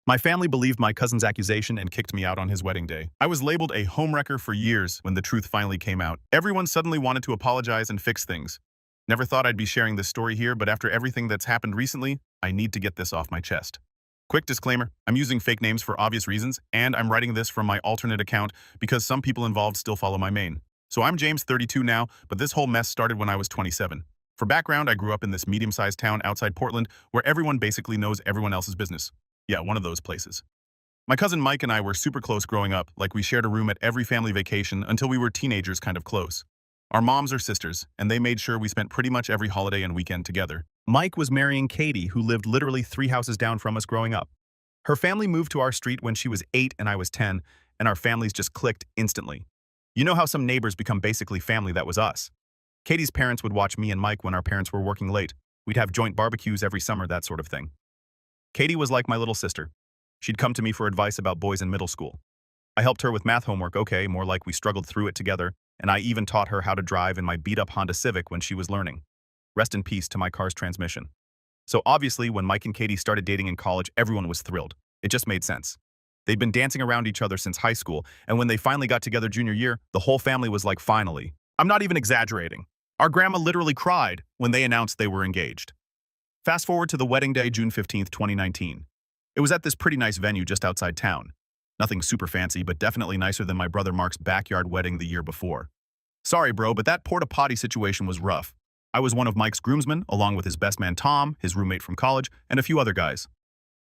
My family believed my cousin's accusation and kicked me out on his wedding day. I was labeled a homewrecker for years when the truth finally came out. Everyone suddenly wanted to apologize and fix things. Never thought I'd be sharing this story here, but after everything that's happened recently, I need to get this off my chest. Quick disclaimer, I'm using fake names for obvious reasons, and I'm writing this from my alternate account because some people involved still follow my main. So I'm James, 32 now, but this whole mess started when I was 27. For background, I grew up in this medium-sized town outside Portland where everyone basically knows everyone else's business. Yeah, one of those places. My cousin Mike and I were super close growing up, like we shared a room at every family vacation until we were teenagers kind of close. Our moms are sisters, and they made sure we spent pretty much every holiday and weekend together. Mike was marrying Katie, who lived literally 3 houses down from us growing up. Her family moved to our street when she was 8 and I was 10, and our families just clicked instantly. You know how some neighbors become basically family? That was us. Katie's parents would watch me and Mike when our parents were working late. We'd have joint barbecues every summer, that sort of thing. Katie was like my little sister. She'd come to me for advice about boys in middle school. I helped her with math homework, okay, more like we struggled through it together, and I even taught her how to drive in my beat-up Honda Civic when she was learning. Rest in peace to my car's transmission. So obviously, when Mike and Katie started dating in college, everyone was thrilled. It just made sense. They'd been dancing around each other since high school, and when they finally got together junior year, the whole family was like, finally. I'm not even exaggerating. Our grandma literally cried when they announced they were engaged. Fast forward to the wedding day, June 15th, 2019. It was at this pretty nice venue just outside town. Nothing super fancy, but definitely nicer than my brother Mark's backyard wedding the year before. Sorry, bro, but that porta-potty situation was rough. I was one of Mike's groomsmen, along with his best man Tom, his roommate from college, and a few other guys.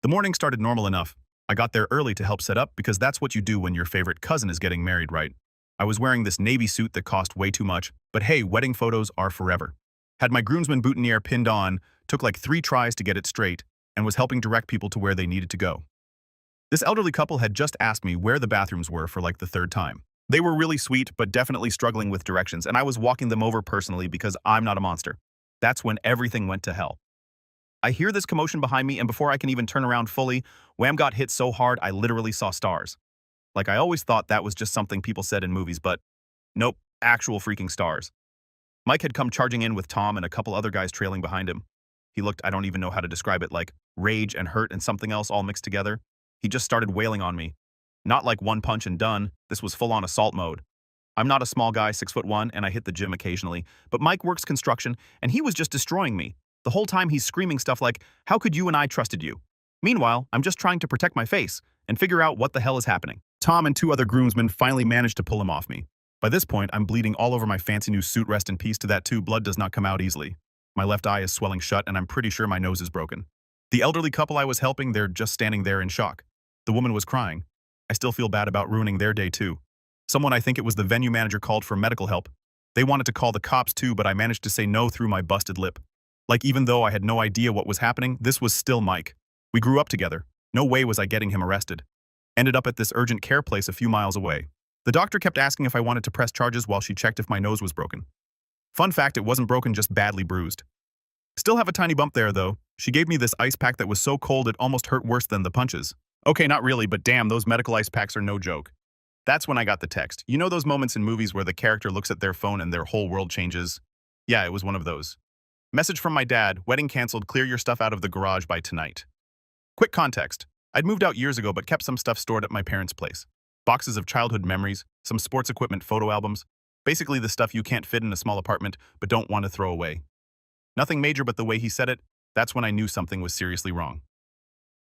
The morning started normal enough. I got there early to help set up because that's what you do when your favorite cousin is getting married, right? I was wearing this navy suit that cost way too much, but hey, wedding photos are forever. Had my groomsman boutonniere pinned on, took like 3 tries to get it straight, and was helping direct people to where they needed to go. This elderly couple had just asked me where the bathrooms were for like the 3rd time. They were really sweet, but definitely struggling with directions, and I was walking them over personally because I'm not a monster. That's when everything went to hell. I hear this commotion behind me, and before I can even turn around fully, Wham got hit so hard I literally saw stars. Like, I always thought that was just something people said in movies, but nope, actual freaking stars. Mike had come charging in with Tom and a couple other guys trailing behind him. He looked, I don't even know how to describe it, like rage and hurt and something else all mixed together. He just started wailing on me. Not like one punch and done, this was full-on assault mode. I'm not a small guy, 6'1", and I hit the gym occasionally, but Mike works construction, and he was just destroying me. The whole time he's screaming stuff like, "How could you and I trusted you?" Meanwhile, I'm just trying to protect my face and figure out what the hell is happening. Tom and 2 other groomsmen finally managed to pull him off me. By this point, I'm bleeding all over my fancy new suit, rest in peace to that too, blood does not come out easily. My left eye is swelling shut and I'm pretty sure my nose is broken. The elderly couple I was helping, they're just standing there in shock. The woman was crying. I still feel bad about ruining their day too. Someone, I think it was the venue manager, called for medical help. They wanted to call the cops too, but I managed to say no through my busted lip. Like, even though I had no idea what was happening, this was still Mike. We grew up together. No way was I getting him arrested. Ended up at this urgent care place a few miles away. The doctor kept asking if I wanted to press charges while she checked if my nose was broken. Fun fact, it wasn't broken, just badly bruised. Still have a tiny bump there though. She gave me this ice pack that was so cold it almost hurt worse than the punches. Okay, not really, but damn, those medical ice packs are no joke. That's when I got the text. You know those moments in movies where the character looks at their phone and their whole world changes? Yeah, it was one of those. Message from my dad, wedding canceled, clear your stuff out of the garage by tonight. Quick context. I'd moved out years ago but kept some stuff stored at my parents' place. Boxes of childhood memories, some sports equipment photo albums, basically the stuff you can't fit in a small apartment but don't want to throw away. Nothing major, but the way he said it, that's when I knew something was seriously wrong.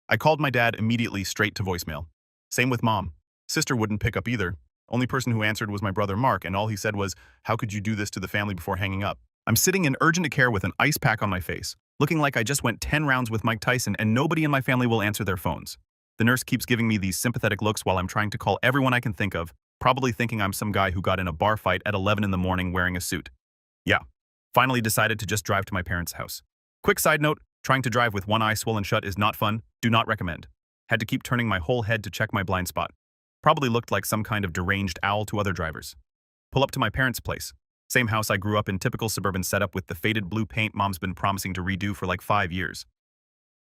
I called my dad immediately, straight to voicemail. Same with mom. Sister wouldn't pick up either. Only person who answered was my brother Mark, and all he said was, "How could you do this to the family?" before hanging up. I'm sitting in urgent care with an ice pack on my face, looking like I just went 10 rounds with Mike Tyson, and nobody in my family will answer their phones. The nurse keeps giving me these sympathetic looks while I'm trying to call everyone I can think of, probably thinking I'm some guy who got in a bar fight at 11 in the morning wearing a suit. Yeah, finally decided to just drive to my parents' house. Quick side note, trying to drive with one eye swollen shut is not fun, do not recommend. Had to keep turning my whole head to check my blind spot. Probably looked like some kind of deranged owl to other drivers. Pull up to my parents' place. Same house I grew up in, typical suburban setup with the faded blue paint mom's been promising to redo for like 5 years.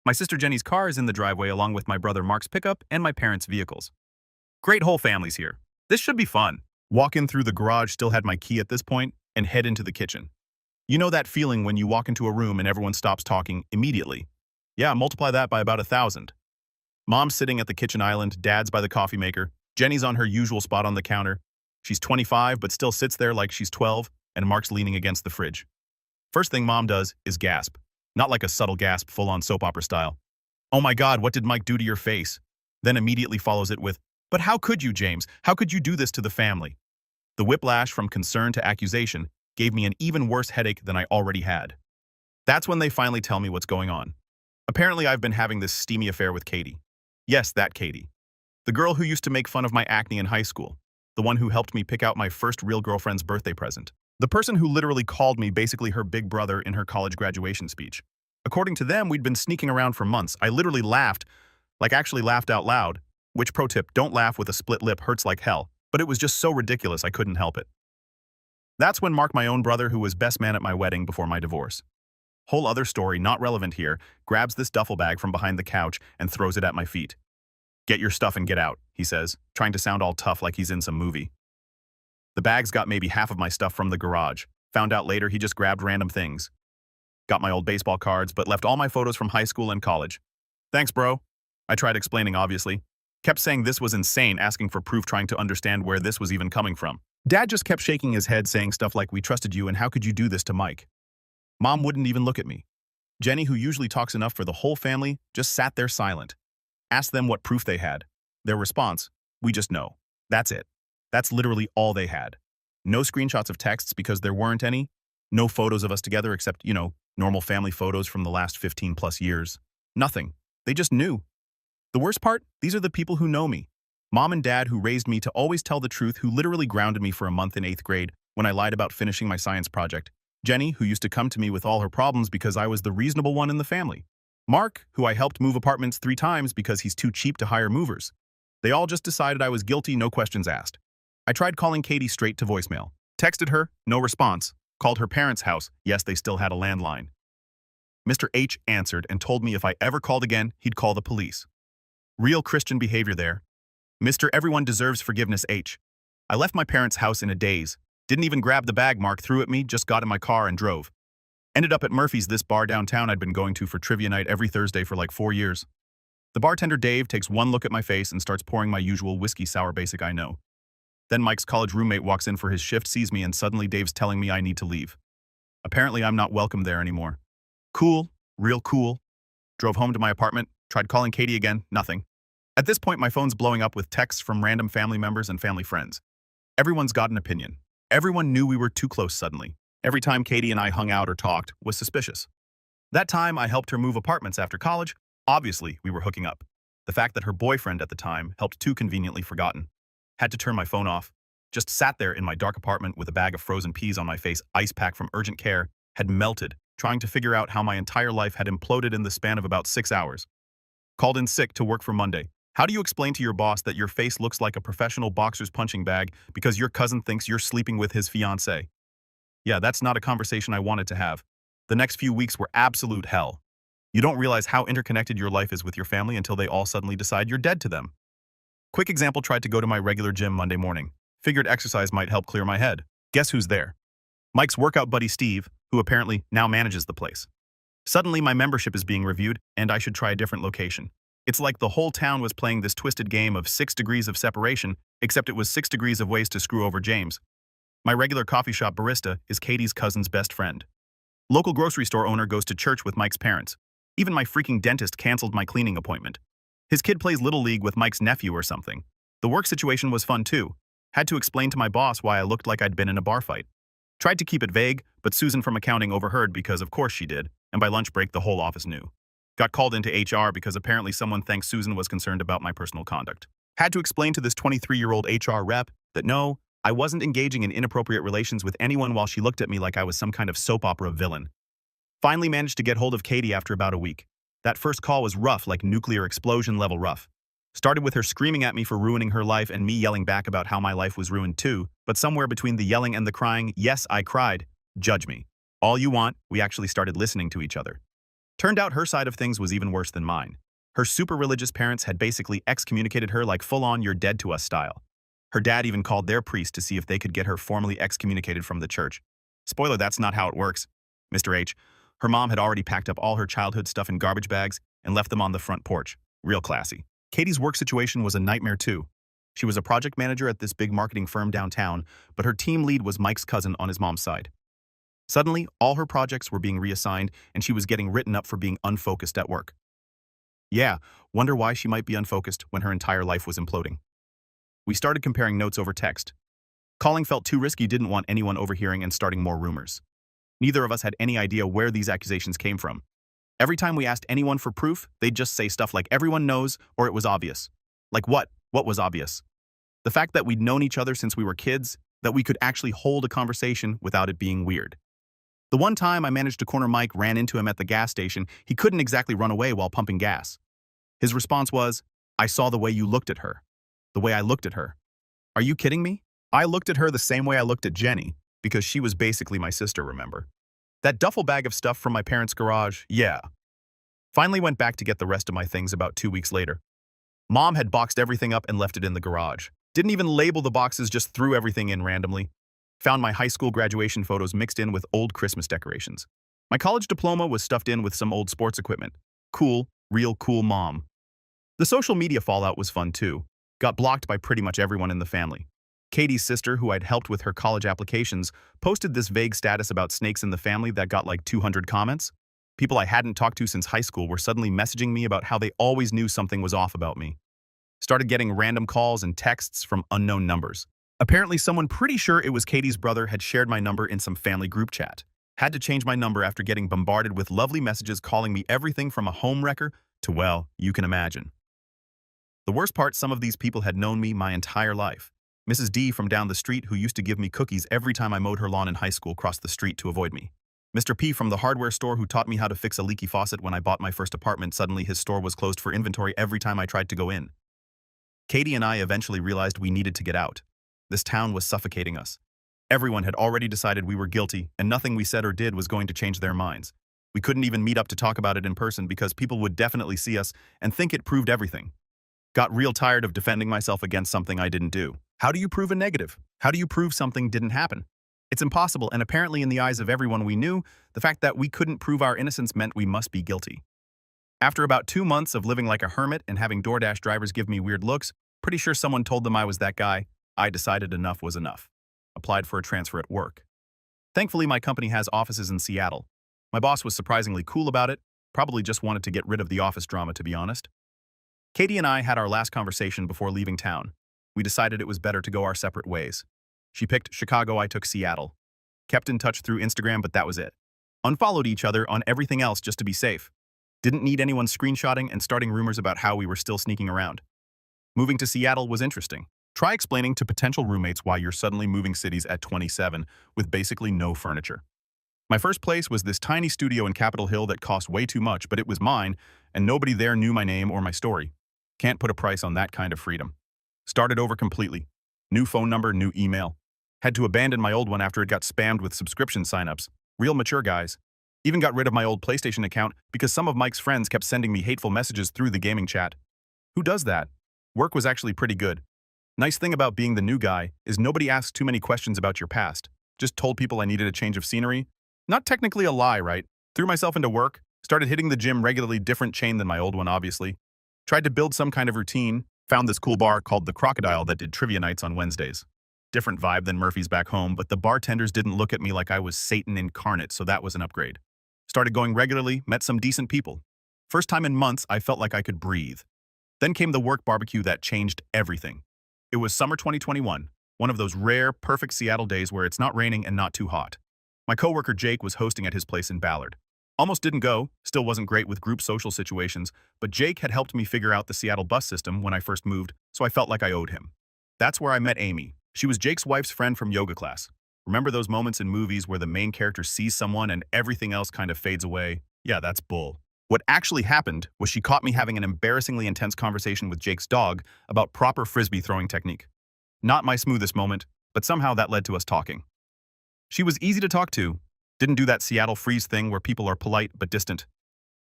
My sister Jenny's car is in the driveway along with my brother Mark's pickup and my parents' vehicles. Great whole families here. This should be fun. Walk in through the garage, still had my key at this point, and head into the kitchen. You know that feeling when you walk into a room and everyone stops talking immediately? Yeah, multiply that by about 1,000. Mom's sitting at the kitchen island, Dad's by the coffee maker, Jenny's on her usual spot on the counter. She's 25 but still sits there like she's 12, and Mark's leaning against the fridge. First thing Mom does is gasp. Not like a subtle gasp full-on soap opera style. "Oh my God, what did Mike do to your face?" Then immediately follows it with, "But how could you, James? How could you do this to the family?" The whiplash from concern to accusation gave me an even worse headache than I already had. That's when they finally tell me what's going on. Apparently I've been having this steamy affair with Katie. Yes, that Katie. The girl who used to make fun of my acne in high school. The one who helped me pick out my first real girlfriend's birthday present. The person who literally called me basically her big brother in her college graduation speech. According to them, we'd been sneaking around for months. I literally laughed, like actually laughed out loud. Which pro tip, don't laugh with a split lip, hurts like hell. But it was just so ridiculous I couldn't help it. That's when Mark, my own brother who was best man at my wedding before my divorce. Whole other story, not relevant here, grabs this duffel bag from behind the couch and throws it at my feet. "Get your stuff and get out," he says, trying to sound all tough like he's in some movie. The bag's got maybe half of my stuff from the garage. Found out later he just grabbed random things. Got my old baseball cards, but left all my photos from high school and college. "Thanks, bro." I tried explaining, obviously. Kept saying this was insane, asking for proof, trying to understand where this was even coming from. Dad just kept shaking his head, saying stuff like, "We trusted you and how could you do this to Mike?" Mom wouldn't even look at me. Jenny, who usually talks enough for the whole family, just sat there silent. Asked them what proof they had. Their response, "We just know." That's it. That's literally all they had. No screenshots of texts because there weren't any. No photos of us together except, normal family photos from the last 15 plus years. Nothing. They just knew. The worst part, these are the people who know me. Mom and Dad who raised me to always tell the truth, who literally grounded me for a month in 8th grade when I lied about finishing my science project. Jenny, who used to come to me with all her problems because I was the reasonable one in the family. Mark, who I helped move apartments 3 times because he's too cheap to hire movers. They all just decided I was guilty, no questions asked. I tried calling Katie straight to voicemail. Texted her, no response. Called her parents' house, yes, they still had a landline. Mr. H answered and told me if I ever called again, he'd call the police. Real Christian behavior there. Mr. Everyone deserves forgiveness H. I left my parents' house in a daze. Didn't even grab the bag Mark threw at me, just got in my car and drove. Ended up at Murphy's, this bar downtown I'd been going to for trivia night every Thursday for like 4 years. The bartender Dave takes one look at my face and starts pouring my usual whiskey sour basic I know. Then Mike's college roommate walks in for his shift, sees me, and suddenly Dave's telling me I need to leave. Apparently I'm not welcome there anymore. Cool, real cool. Drove home to my apartment, tried calling Katie again, nothing. At this point my phone's blowing up with texts from random family members and family friends. Everyone's got an opinion. Everyone knew we were too close suddenly. Every time Katie and I hung out or talked was suspicious. That time I helped her move apartments after college, obviously we were hooking up. The fact that her boyfriend at the time helped too conveniently forgotten. Had to turn my phone off. Just sat there in my dark apartment with a bag of frozen peas on my face, ice pack from urgent care, had melted, trying to figure out how my entire life had imploded in the span of about 6 hours. Called in sick to work for Monday. How do you explain to your boss that your face looks like a professional boxer's punching bag because your cousin thinks you're sleeping with his fiancée? Yeah, that's not a conversation I wanted to have. The next few weeks were absolute hell. You don't realize how interconnected your life is with your family until they all suddenly decide you're dead to them. Quick example, tried to go to my regular gym Monday morning. Figured exercise might help clear my head. Guess who's there? Mike's workout buddy Steve, who apparently now manages the place. Suddenly my membership is being reviewed and I should try a different location. It's like the whole town was playing this twisted game of 6 degrees of separation, except it was 6 degrees of ways to screw over James. My regular coffee shop barista is Katie's cousin's best friend. Local grocery store owner goes to church with Mike's parents. Even my freaking dentist canceled my cleaning appointment. His kid plays Little League with Mike's nephew or something. The work situation was fun too. Had to explain to my boss why I looked like I'd been in a bar fight. Tried to keep it vague, but Susan from accounting overheard because of course she did, and by lunch break the whole office knew. Got called into HR because apparently someone thinks Susan was concerned about my personal conduct. Had to explain to this 23-year-old HR rep that no, I wasn't engaging in inappropriate relations with anyone while she looked at me like I was some kind of soap opera villain. Finally managed to get hold of Katie after about a week. That first call was rough, like nuclear explosion level rough. Started with her screaming at me for ruining her life and me yelling back about how my life was ruined too, but somewhere between the yelling and the crying, yes, I cried, judge me. All you want, we actually started listening to each other. Turned out her side of things was even worse than mine. Her super religious parents had basically excommunicated her like full-on you're dead to us style. Her dad even called their priest to see if they could get her formally excommunicated from the church. Spoiler, that's not how it works. Mr. H, her mom had already packed up all her childhood stuff in garbage bags and left them on the front porch. Real classy. Katie's work situation was a nightmare too. She was a project manager at this big marketing firm downtown, but her team lead was Mike's cousin on his mom's side. Suddenly, all her projects were being reassigned, and she was getting written up for being unfocused at work. Yeah, wonder why she might be unfocused when her entire life was imploding. We started comparing notes over text. Calling felt too risky, didn't want anyone overhearing and starting more rumors. Neither of us had any idea where these accusations came from. Every time we asked anyone for proof, they'd just say stuff like everyone knows or it was obvious. Like what? What was obvious? The fact that we'd known each other since we were kids, that we could actually hold a conversation without it being weird. The one time I managed to corner Mike, ran into him at the gas station, he couldn't exactly run away while pumping gas. His response was, "I saw the way you looked at her." The way I looked at her. Are you kidding me? I looked at her the same way I looked at Jenny, because she was basically my sister, remember? That duffel bag of stuff from my parents' garage, yeah. Finally went back to get the rest of my things about 2 weeks later. Mom had boxed everything up and left it in the garage. Didn't even label the boxes, just threw everything in randomly. Found my high school graduation photos mixed in with old Christmas decorations. My college diploma was stuffed in with some old sports equipment. Cool, real cool mom. The social media fallout was fun too. Got blocked by pretty much everyone in the family. Katie's sister, who I'd helped with her college applications, posted this vague status about snakes in the family that got like 200 comments. People I hadn't talked to since high school were suddenly messaging me about how they always knew something was off about me. Started getting random calls and texts from unknown numbers. Apparently someone pretty sure it was Katie's brother had shared my number in some family group chat. Had to change my number after getting bombarded with lovely messages calling me everything from a home wrecker to, well, you can imagine. The worst part, some of these people had known me my entire life. Mrs. D from down the street, who used to give me cookies every time I mowed her lawn in high school, crossed the street to avoid me. Mr. P from the hardware store, who taught me how to fix a leaky faucet when I bought my first apartment, suddenly his store was closed for inventory every time I tried to go in. Katie and I eventually realized we needed to get out. This town was suffocating us. Everyone had already decided we were guilty, and nothing we said or did was going to change their minds. We couldn't even meet up to talk about it in person because people would definitely see us and think it proved everything. Got real tired of defending myself against something I didn't do. How do you prove a negative? How do you prove something didn't happen? It's impossible, and apparently in the eyes of everyone we knew, the fact that we couldn't prove our innocence meant we must be guilty. After about 2 months of living like a hermit and having DoorDash drivers give me weird looks, pretty sure someone told them I was that guy, I decided enough was enough. Applied for a transfer at work. Thankfully, my company has offices in Seattle. My boss was surprisingly cool about it, probably just wanted to get rid of the office drama, to be honest. Katie and I had our last conversation before leaving town. We decided it was better to go our separate ways. She picked Chicago, I took Seattle. Kept in touch through Instagram, but that was it. Unfollowed each other on everything else just to be safe. Didn't need anyone screenshotting and starting rumors about how we were still sneaking around. Moving to Seattle was interesting. Try explaining to potential roommates why you're suddenly moving cities at 27 with basically no furniture. My first place was this tiny studio in Capitol Hill that cost way too much, but it was mine, and nobody there knew my name or my story. Can't put a price on that kind of freedom. Started over completely. New phone number, new email. Had to abandon my old one after it got spammed with subscription signups. Real mature guys. Even got rid of my old PlayStation account because some of Mike's friends kept sending me hateful messages through the gaming chat. Who does that? Work was actually pretty good. Nice thing about being the new guy is nobody asked too many questions about your past. Just told people I needed a change of scenery. Not technically a lie, right? Threw myself into work, started hitting the gym regularly, different chain than my old one, obviously. Tried to build some kind of routine, found this cool bar called The Crocodile that did trivia nights on Wednesdays. Different vibe than Murphy's back home, but the bartenders didn't look at me like I was Satan incarnate, so that was an upgrade. Started going regularly, met some decent people. First time in months, I felt like I could breathe. Then came the work barbecue that changed everything. It was summer 2021, one of those rare, perfect Seattle days where it's not raining and not too hot. My coworker Jake was hosting at his place in Ballard. Almost didn't go, still wasn't great with group social situations, but Jake had helped me figure out the Seattle bus system when I first moved, so I felt like I owed him. That's where I met Amy. She was Jake's wife's friend from yoga class. Remember those moments in movies where the main character sees someone and everything else kind of fades away? Yeah, that's bull. What actually happened was she caught me having an embarrassingly intense conversation with Jake's dog about proper frisbee throwing technique. Not my smoothest moment, but somehow that led to us talking. She was easy to talk to, didn't do that Seattle freeze thing where people are polite but distant.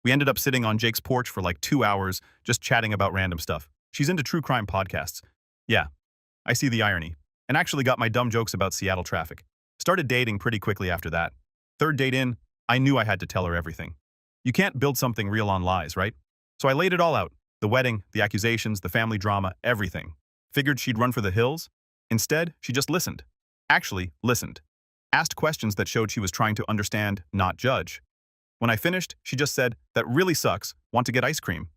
We ended up sitting on Jake's porch for like 2 hours, just chatting about random stuff. She's into true crime podcasts. Yeah, I see the irony. And actually got my dumb jokes about Seattle traffic. Started dating pretty quickly after that. Third date in, I knew I had to tell her everything. You can't build something real on lies, right? So I laid it all out. The wedding, the accusations, the family drama, everything. Figured she'd run for the hills? Instead, she just listened. Actually, listened. Asked questions that showed she was trying to understand, not judge. When I finished, she just said, "That really sucks. Want to get ice cream?"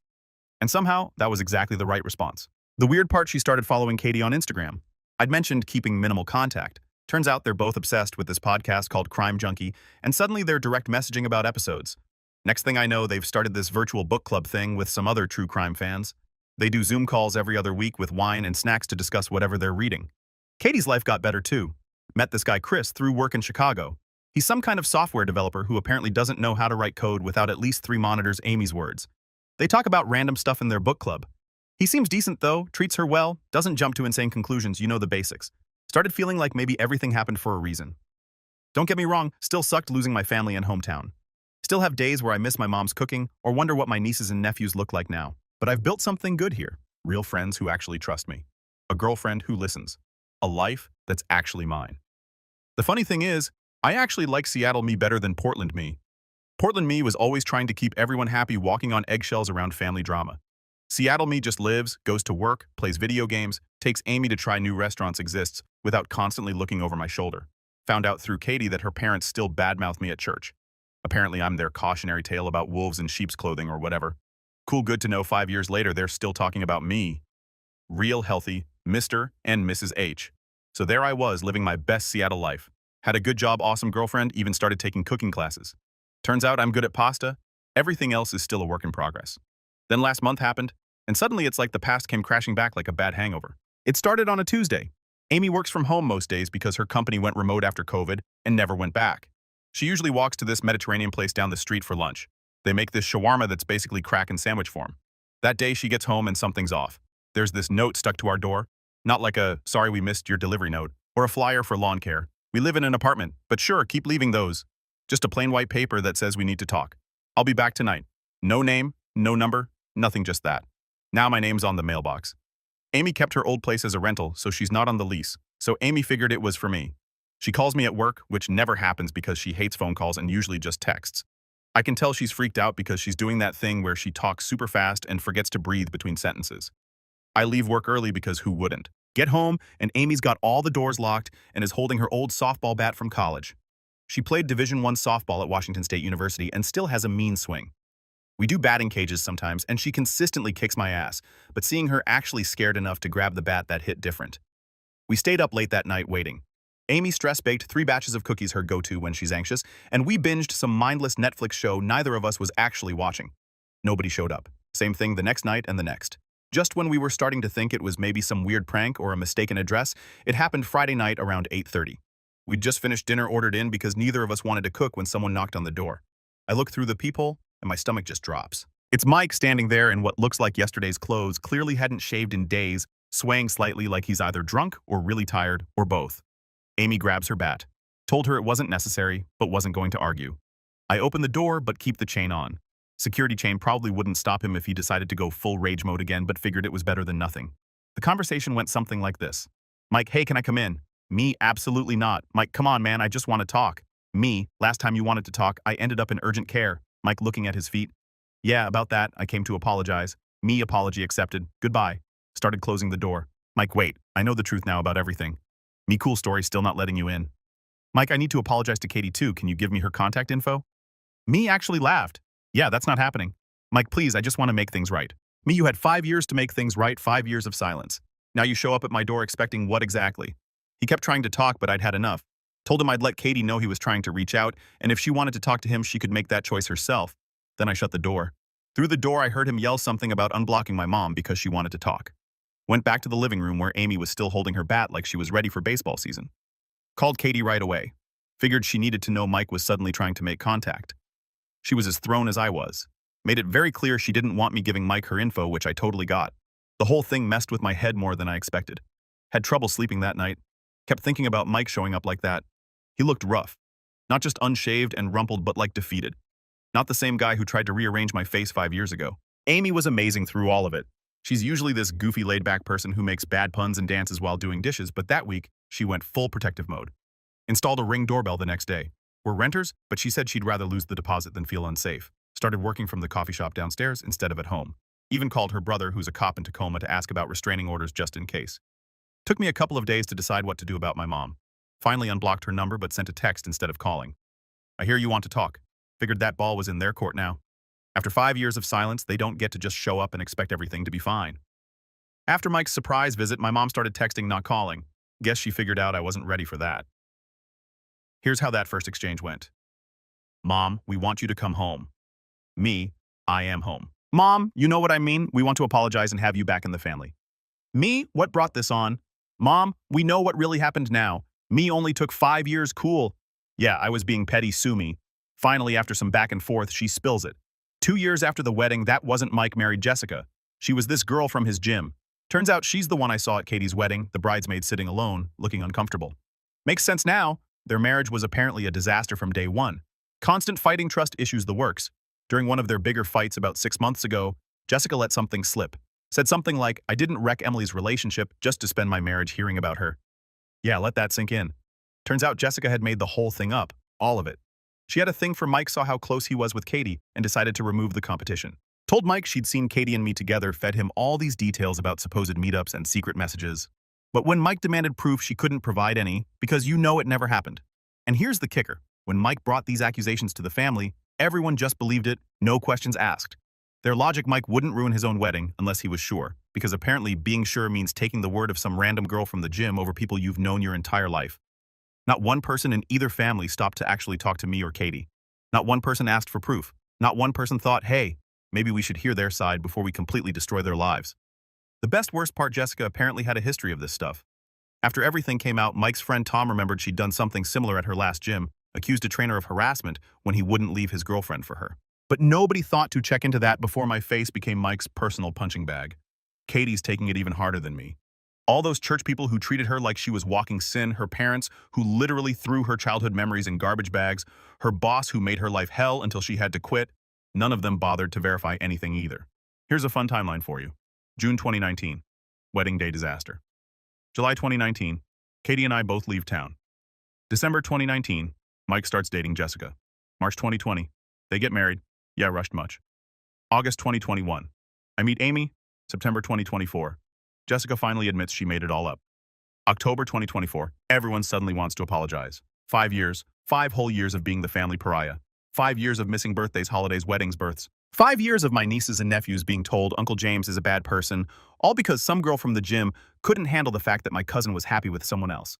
And somehow, that was exactly the right response. The weird part, she started following Katie on Instagram. I'd mentioned keeping minimal contact. Turns out they're both obsessed with this podcast called Crime Junkie, and suddenly they're direct messaging about episodes. Next thing I know, they've started this virtual book club thing with some other true crime fans. They do Zoom calls every other week with wine and snacks to discuss whatever they're reading. Katie's life got better too. Met this guy Chris through work in Chicago. He's some kind of software developer who apparently doesn't know how to write code without at least 3 monitors Amy's words. They talk about random stuff in their book club. He seems decent though, treats her well, doesn't jump to insane conclusions, you know the basics. Started feeling like maybe everything happened for a reason. Don't get me wrong, still sucked losing my family and hometown. Still have days where I miss my mom's cooking or wonder what my nieces and nephews look like now. But I've built something good here. Real friends who actually trust me. A girlfriend who listens. A life that's actually mine. The funny thing is, I actually like Seattle me better than Portland me. Portland me was always trying to keep everyone happy walking on eggshells around family drama. Seattle me just lives, goes to work, plays video games, takes Amy to try new restaurants exists without constantly looking over my shoulder. Found out through Katie that her parents still badmouth me at church. Apparently I'm their cautionary tale about wolves in sheep's clothing or whatever. Cool good to know 5 years later they're still talking about me. Real healthy, Mr. and Mrs. H. So there I was living my best Seattle life. Had a good job, awesome girlfriend, even started taking cooking classes. Turns out I'm good at pasta. Everything else is still a work in progress. Then last month happened, and suddenly it's like the past came crashing back like a bad hangover. It started on a Tuesday. Amy works from home most days because her company went remote after COVID and never went back. She usually walks to this Mediterranean place down the street for lunch. They make this shawarma that's basically crack in sandwich form. That day she gets home and something's off. There's this note stuck to our door. Not like a "sorry we missed your delivery" note, or a flyer for lawn care. We live in an apartment, but sure, keep leaving those. Just a plain white paper that says we need to talk. I'll be back tonight. No name, no number, nothing, just that. Now my name's on the mailbox. Amy kept her old place as a rental, so she's not on the lease, so Amy figured it was for me. She calls me at work, which never happens because she hates phone calls and usually just texts. I can tell she's freaked out because she's doing that thing where she talks super fast and forgets to breathe between sentences. I leave work early because who wouldn't? Get home, and Amy's got all the doors locked and is holding her old softball bat from college. She played Division I softball at Washington State University and still has a mean swing. We do batting cages sometimes, and she consistently kicks my ass, but seeing her actually scared enough to grab the bat that hit different. We stayed up late that night waiting. Amy stress-baked 3 batches of cookies, her go-to when she's anxious, and we binged some mindless Netflix show neither of us was actually watching. Nobody showed up. Same thing the next night and the next. Just when we were starting to think it was maybe some weird prank or a mistaken address, it happened Friday night around 8:30. We'd just finished dinner ordered in because neither of us wanted to cook when someone knocked on the door. I look through the peephole, and my stomach just drops. It's Mike standing there in what looks like yesterday's clothes, clearly hadn't shaved in days, swaying slightly like he's either drunk or really tired, or both. Amy grabs her bat. Told her it wasn't necessary, but wasn't going to argue. I open the door, but keep the chain on. Security chain probably wouldn't stop him if he decided to go full rage mode again, but figured it was better than nothing. The conversation went something like this. Mike, hey, can I come in? Me, absolutely not. Mike, come on, man, I just want to talk. Me, last time you wanted to talk, I ended up in urgent care. Mike looking at his feet. Yeah, about that, I came to apologize. Me, apology accepted. Goodbye. Started closing the door. Mike, wait, I know the truth now about everything. Me, cool story, still not letting you in. Mike, I need to apologize to Katie too. Can you give me her contact info? Me actually laughed. Yeah, that's not happening. Mike, please, I just want to make things right. Me, you had 5 years to make things right, 5 years of silence. Now you show up at my door expecting what exactly? He kept trying to talk, but I'd had enough. Told him I'd let Katie know he was trying to reach out, and if she wanted to talk to him, she could make that choice herself. Then I shut the door. Through the door, I heard him yell something about unblocking my mom because she wanted to talk. Went back to the living room where Amy was still holding her bat like she was ready for baseball season. Called Katie right away. Figured she needed to know Mike was suddenly trying to make contact. She was as thrown as I was. Made it very clear she didn't want me giving Mike her info, which I totally got. The whole thing messed with my head more than I expected. Had trouble sleeping that night. Kept thinking about Mike showing up like that. He looked rough. Not just unshaved and rumpled, but like defeated. Not the same guy who tried to rearrange my face 5 years ago. Amy was amazing through all of it. She's usually this goofy laid-back person who makes bad puns and dances while doing dishes, but that week, she went full protective mode. Installed a Ring doorbell the next day. We're renters, but she said she'd rather lose the deposit than feel unsafe. Started working from the coffee shop downstairs instead of at home. Even called her brother, who's a cop in Tacoma, to ask about restraining orders just in case. Took me a couple of days to decide what to do about my mom. Finally unblocked her number but sent a text instead of calling. I hear you want to talk. Figured that ball was in their court now. After 5 years of silence, they don't get to just show up and expect everything to be fine. After Mike's surprise visit, my mom started texting, not calling. Guess she figured out I wasn't ready for that. Here's how that first exchange went. Mom, we want you to come home. Me, I am home. Mom, you know what I mean? We want to apologize and have you back in the family. Me, what brought this on? Mom, we know what really happened now. Me only took 5 years, cool. Yeah, I was being petty, sue me. Finally, after some back and forth, she spills it. 2 years after the wedding, that wasn't Mike married Jessica. She was this girl from his gym. Turns out she's the one I saw at Katie's wedding, the bridesmaid sitting alone, looking uncomfortable. Makes sense now. Their marriage was apparently a disaster from day one. Constant fighting, trust issues, the works. During one of their bigger fights about 6 months ago, Jessica let something slip. Said something like, I didn't wreck Emily's relationship just to spend my marriage hearing about her. Yeah, let that sink in. Turns out Jessica had made the whole thing up, all of it. She had a thing for Mike, saw how close he was with Katie, and decided to remove the competition. Told Mike she'd seen Katie and me together, fed him all these details about supposed meetups and secret messages. But when Mike demanded proof, she couldn't provide any, because you know it never happened. And here's the kicker. When Mike brought these accusations to the family, everyone just believed it, no questions asked. Their logic, Mike wouldn't ruin his own wedding unless he was sure, because apparently being sure means taking the word of some random girl from the gym over people you've known your entire life. Not one person in either family stopped to actually talk to me or Katie. Not one person asked for proof. Not one person thought, hey, maybe we should hear their side before we completely destroy their lives. The worst part, Jessica apparently had a history of this stuff. After everything came out, Mike's friend Tom remembered she'd done something similar at her last gym, accused a trainer of harassment when he wouldn't leave his girlfriend for her. But nobody thought to check into that before my face became Mike's personal punching bag. Katie's taking it even harder than me. All those church people who treated her like she was walking sin, her parents who literally threw her childhood memories in garbage bags, her boss who made her life hell until she had to quit, none of them bothered to verify anything either. Here's a fun timeline for you. June 2019, wedding day disaster. July 2019, Katie and I both leave town. December 2019, Mike starts dating Jessica. March 2020, they get married. Yeah, rushed much. August 2021, I meet Amy. September 2024, Jessica finally admits she made it all up. October 2024, everyone suddenly wants to apologize. 5 years, 5 whole years of being the family pariah. 5 years of missing birthdays, holidays, weddings, births. 5 years of my nieces and nephews being told Uncle James is a bad person, all because some girl from the gym couldn't handle the fact that my cousin was happy with someone else.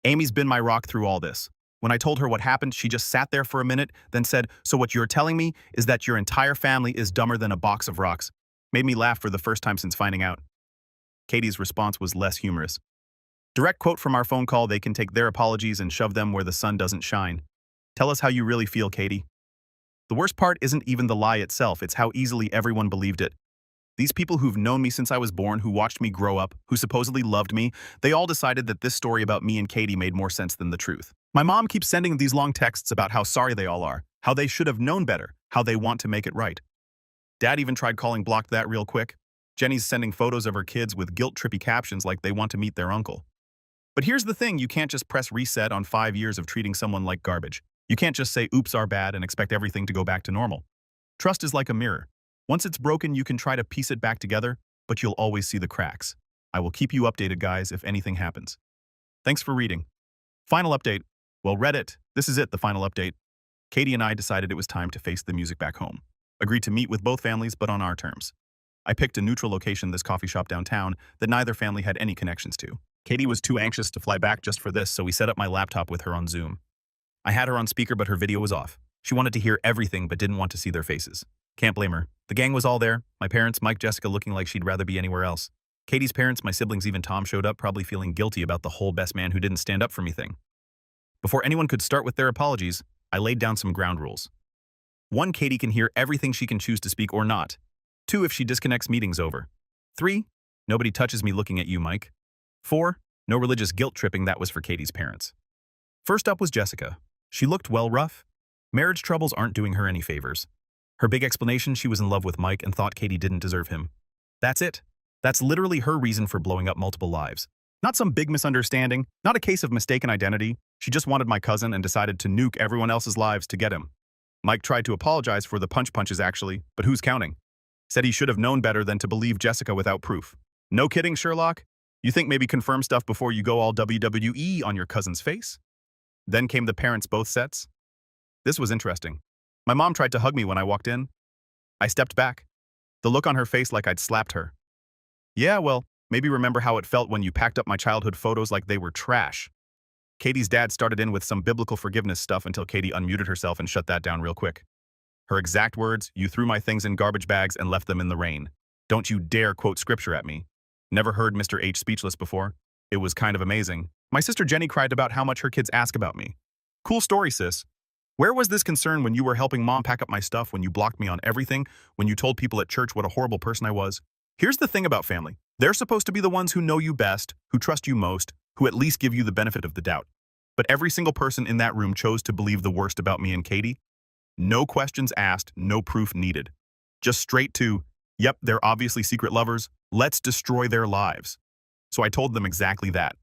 Amy's been my rock through all this. When I told her what happened, she just sat there for a minute, then said, so what you're telling me is that your entire family is dumber than a box of rocks. Made me laugh for the first time since finding out. Katie's response was less humorous. Direct quote from our phone call, they can take their apologies and shove them where the sun doesn't shine. Tell us how you really feel, Katie. The worst part isn't even the lie itself, it's how easily everyone believed it. These people who've known me since I was born, who watched me grow up, who supposedly loved me, they all decided that this story about me and Katie made more sense than the truth. My mom keeps sending these long texts about how sorry they all are, how they should have known better, how they want to make it right. Dad even tried calling, blocked that real quick. Jenny's sending photos of her kids with guilt-trippy captions like they want to meet their uncle. But here's the thing, you can't just press reset on 5 years of treating someone like garbage. You can't just say, oops, our bad, and expect everything to go back to normal. Trust is like a mirror. Once it's broken, you can try to piece it back together, but you'll always see the cracks. I will keep you updated, guys, if anything happens. Thanks for reading. Final update. Well, Reddit, this is it, the final update. Katie and I decided it was time to face the music back home. Agreed to meet with both families, but on our terms. I picked a neutral location, this coffee shop downtown, that neither family had any connections to. Katie was too anxious to fly back just for this, so we set up my laptop with her on Zoom. I had her on speaker, but her video was off. She wanted to hear everything, but didn't want to see their faces. Can't blame her. The gang was all there. My parents, Mike, Jessica, looking like she'd rather be anywhere else. Katie's parents, my siblings, even Tom showed up, probably feeling guilty about the whole best man who didn't stand up for me thing. Before anyone could start with their apologies, I laid down some ground rules. 1, Katie can hear everything she can choose to speak or not. 2, if she disconnects, meeting's over. 3, nobody touches me looking at you, Mike. 4, no religious guilt tripping, that was for Katie's parents. First up was Jessica. She looked well rough. Marriage troubles aren't doing her any favors. Her big explanation, she was in love with Mike and thought Katie didn't deserve him. That's it. That's literally her reason for blowing up multiple lives. Not some big misunderstanding, not a case of mistaken identity. She just wanted my cousin and decided to nuke everyone else's lives to get him. Mike tried to apologize for the punches actually, but who's counting? Said he should have known better than to believe Jessica without proof. No kidding, Sherlock? You think maybe confirm stuff before you go all WWE on your cousin's face? Then came the parents both sets. This was interesting. My mom tried to hug me when I walked in. I stepped back, the look on her face like I'd slapped her. Yeah, well, maybe remember how it felt when you packed up my childhood photos like they were trash. Katie's dad started in with some biblical forgiveness stuff until Katie unmuted herself and shut that down real quick. Her exact words, "You threw my things in garbage bags and left them in the rain. Don't you dare quote scripture at me." Never heard Mr. H speechless before. It was kind of amazing. My sister Jenny cried about how much her kids ask about me. Cool story, sis. Where was this concern when you were helping mom pack up my stuff, when you blocked me on everything, when you told people at church what a horrible person I was? Here's the thing about family. They're supposed to be the ones who know you best, who trust you most, who at least give you the benefit of the doubt. But every single person in that room chose to believe the worst about me and Katie. No questions asked, no proof needed. Just straight to, yep, they're obviously secret lovers, let's destroy their lives. So I told them exactly that.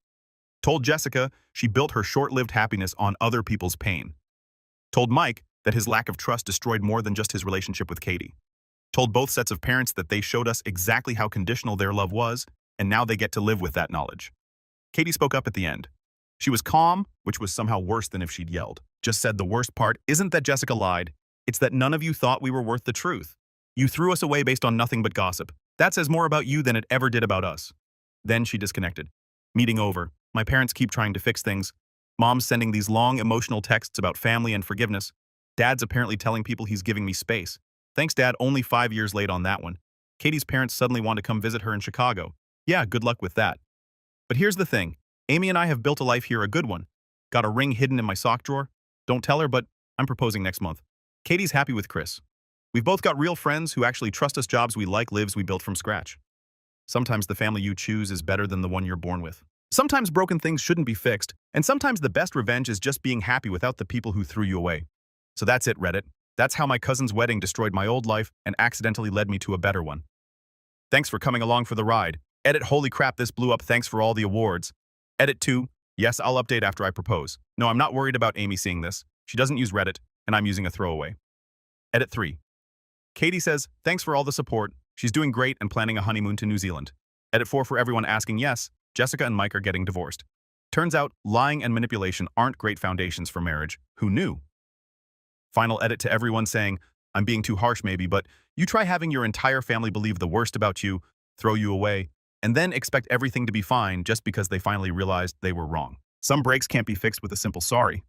Told Jessica she built her short-lived happiness on other people's pain. Told Mike that his lack of trust destroyed more than just his relationship with Katie. Told both sets of parents that they showed us exactly how conditional their love was, and now they get to live with that knowledge. Katie spoke up at the end. She was calm, which was somehow worse than if she'd yelled. Just said the worst part isn't that Jessica lied, it's that none of you thought we were worth the truth. You threw us away based on nothing but gossip. That says more about you than it ever did about us. Then she disconnected. Meeting over. My parents keep trying to fix things. Mom's sending these long emotional texts about family and forgiveness. Dad's apparently telling people he's giving me space. Thanks, Dad, only 5 years late on that one. Katie's parents suddenly want to come visit her in Chicago. Yeah, good luck with that. But here's the thing. Amy and I have built a life here, a good one. Got a ring hidden in my sock drawer. Don't tell her, but I'm proposing next month. Katie's happy with Chris. We've both got real friends who actually trust us, jobs we like, lives we built from scratch. Sometimes the family you choose is better than the one you're born with. Sometimes broken things shouldn't be fixed, and sometimes the best revenge is just being happy without the people who threw you away. So that's it, Reddit. That's how my cousin's wedding destroyed my old life and accidentally led me to a better one. Thanks for coming along for the ride. Edit, holy crap, this blew up, thanks for all the awards. Edit 2, yes, I'll update after I propose. No, I'm not worried about Amy seeing this. She doesn't use Reddit, and I'm using a throwaway. Edit 3. Katie says, thanks for all the support. She's doing great and planning a honeymoon to New Zealand. Edit 4 for everyone asking, yes, Jessica and Mike are getting divorced. Turns out, lying and manipulation aren't great foundations for marriage. Who knew? Final edit to everyone saying, I'm being too harsh maybe, but you try having your entire family believe the worst about you, throw you away, and then expect everything to be fine just because they finally realized they were wrong. Some breaks can't be fixed with a simple sorry.